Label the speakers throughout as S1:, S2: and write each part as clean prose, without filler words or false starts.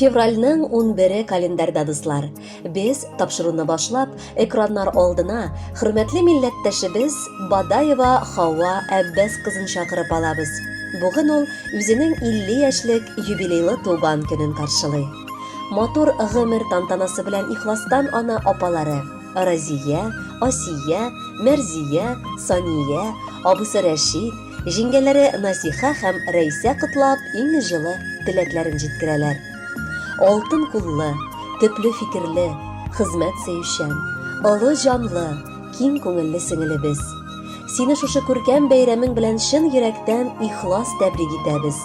S1: Февральның 11 календарда дуслар. Без тапшыруны башлап, экраннар алдына хөрмәтле милләттәшебез Бадаева Хауа Әббәс кызын чакырып алабыз. Бүген ул үзенең 50 яшьлек юбилейлы туган көнен каршылый. Матур гомер тантанасы белән ихластан ана апалары Разия, Асия, Мәрзия, Сания, абысы Рәшид, җиңгәләре Насиха һәм Рәйсә котлап иң җылы теләкләрен җиткерәләр. Алтын куллы, төпле фикерле, хезмәт сөючән, олы җанлы, киң күңелле сеңелебез. Сине шушы күркәм бәйрәмең белән чын йөрәктән ихлас тәбрик итәбез.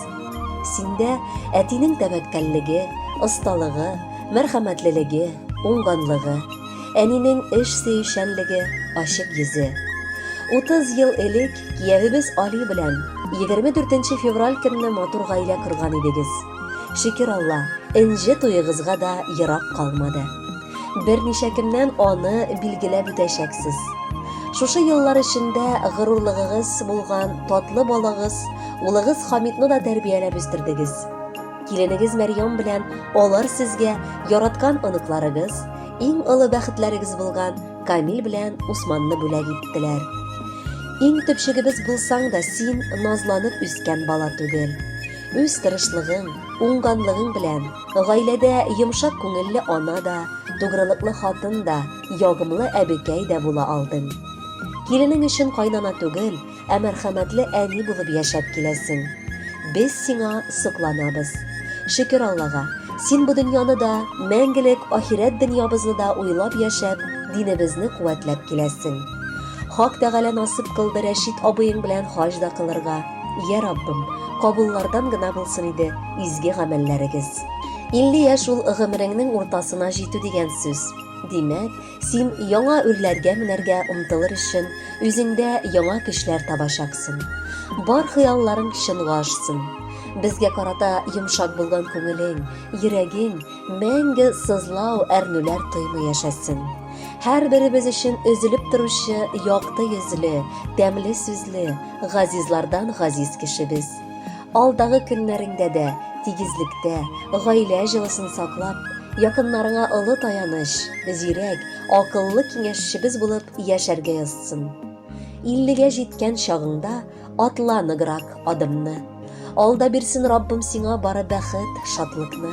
S1: Синдә әтинең тәвәккәллеге, осталыгы, мәрхәмәтлелеге, уңганлыгы, әнинең эш сөючәнлеге, ачык йөзе. 30 ел элек киявебез Али белән 24 февраль көнне матур гаилә корган идегез. Шөкер Алла, энҗе туегызга да ерак калмады. Берничә көннән аны билгеләп үтәчәксез. Шушы еллар эчендә горурлыгыгыз булган татлы балагыз, улыгыз Хамидны да тәрбияләп үстердегез. Киленегез Мәрьям белән алар сезгә яраткан оныкларыгыз, иң олы бәхетләрегез булган Камил белән Усманны бүләк иттеләр. Иң төпчегебез булсаң да син назланып үскән бала түгел. Үз тырышлыгың, уңганлыгың белән гаиләдә йомшак күңелле ана да, тугрылыклы хатын да, ягымлы әбекәй дә була алдың. Киленең өчен кайнана түгел, ә мәрхәмәтле әни булып яшәп киләсең. Без сиңа сокланабыз. Шөкер Аллага, син бу дөньяны да, мәңгелек ахирәт дөньябызны да уйлап яшәп, динебезне куәтләп киләсең. Хак Тәгалә насып кылды Рәшид абыең белән хаҗ да кылырга. Я Раббым, кабуллардан гына булсын иде изге гамәлләрегез. 50 яшь ул гомереңнең уртасына җитү дигән сүз. Димәк, син яңа үрләргә менәргә омтылыр өчен үзеңдә яңа көчләр табачаксың. Бар хыялларың чынга ашсын. Безгә карата йомшак булган күңелең, йөрәгең мәңге сызлау, әрнүләр тоймый яшәсен. Һәр беребез өчен өзелеп торучы, якты йөзле, тәмле сүзле, газизлардан газиз кешебез. Алдагы көннәреңдә дә тигезлектә, гаилә җылысын саклап, якыннарыңа олы таяныч, зирәк, акыллы киңәшчебез булып яшәргә язсын. 50гә җиткән чагыңда атла ныграк адымны. Алда бирсен Раббым сиңа бары бәхет, шатлыкны.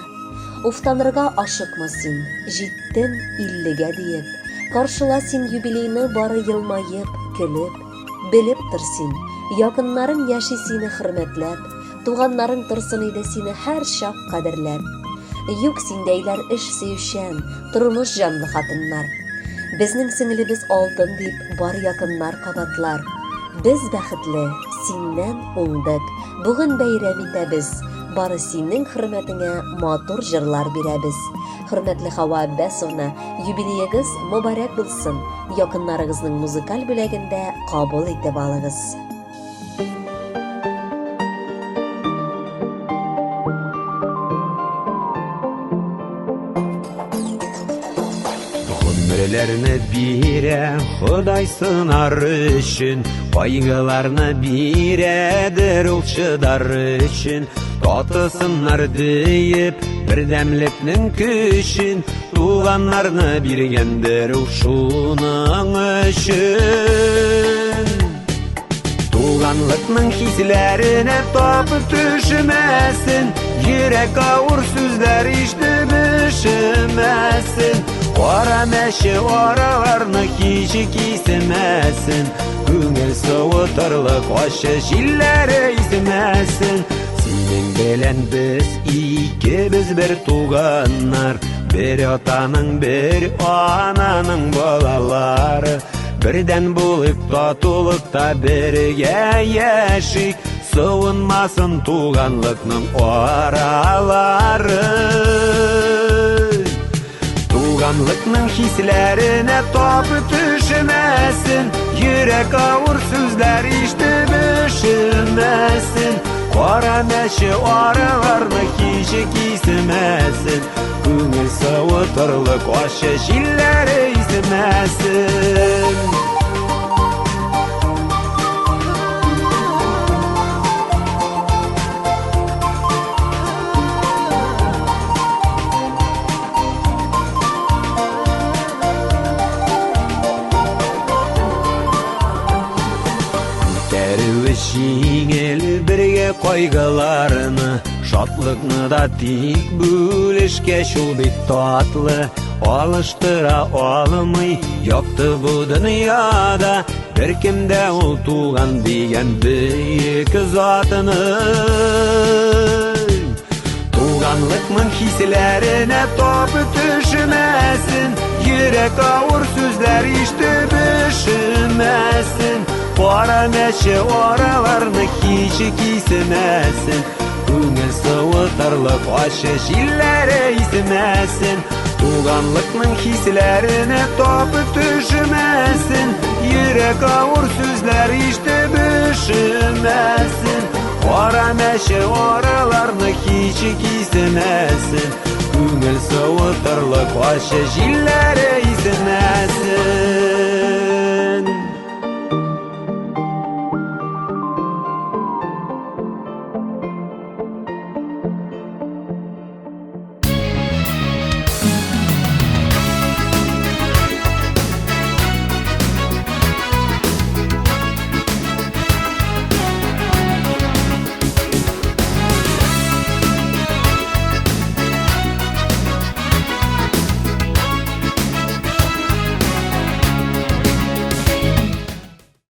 S1: Уфтанырга ашыкма син, җиттем 50гә диеп. Каршыла син юбилейны бары елмаеп, көлеп. Белеп тор син, якыннарың яши сине хөрмәтләп, туганнарың торсын иде сине һәр чак кадерләп. Юк синдәйләр эш сөючән, тормыш җанлы хатыннар. Безнең сеңелебез алтын дип бар якыннар кабатлар. Без бәхетле, синнән уңдык. Бүген бәйрәм итәбез. Бары синең хөрмәтеңә матур җырлар бирәбез. Хөрмәтле Хава Әббәсовна, юбилеегыз мөбарәк булсын. Якыннарыгызның музыкаль бүләгендә кабул итеп алыгыз.
S2: Гомерләрне бирә Ходай сынар өчен, кайгыларны бирәдер ул чыдар өчен. Татысыннар диеп бердәмлекнең көчен, туганнарны биргәндер ул шуның өчен. Туганлыкның хисләренә тапып төшмәсен, йөрәк авыр сүзләр ишетеп ишемәсен. Кара мәче араларны кичи кисемәсен, күңел суытырлык ачы җилләре исемәсен. Синең белән без икебез бер туганнар, бер атаның, бер ананың балалары. Бердән булып татулыкта бергә яшик, суынмасын туганлыкның аралары. Туганлыкның хисләренә тапып төшмәсен, йөрәк авыр сүзләр ишетеп ишемәсен. Кара мәче араларны кичи кисемәсен, күңел суытырлык ачы җилләре исемәсен. жеңіл бірге қойғыларыны, шатлықны да тек бөлішке шул бек татлы. Алыштыра алмый яқты бұ дүнияда, бір кімде ол туған деген бейік затыны. Туғанлықның хислеріне топы түшімәсін, Йөрәк ауыр сүзләр иштеп өшімәсін, Қара мәші ораларны хичі кисімәсін, Күңіл сыуытырлық ашы шилләре исімәсін. Туғанлықның хислеріне топы түшімәсін, Йөрәк ауыр сүзләр иштеп өшімәсін, Қара мәші ораларны хичі кисімәсін, Күңіл сыуытырлық ашы шилләре исімәсін.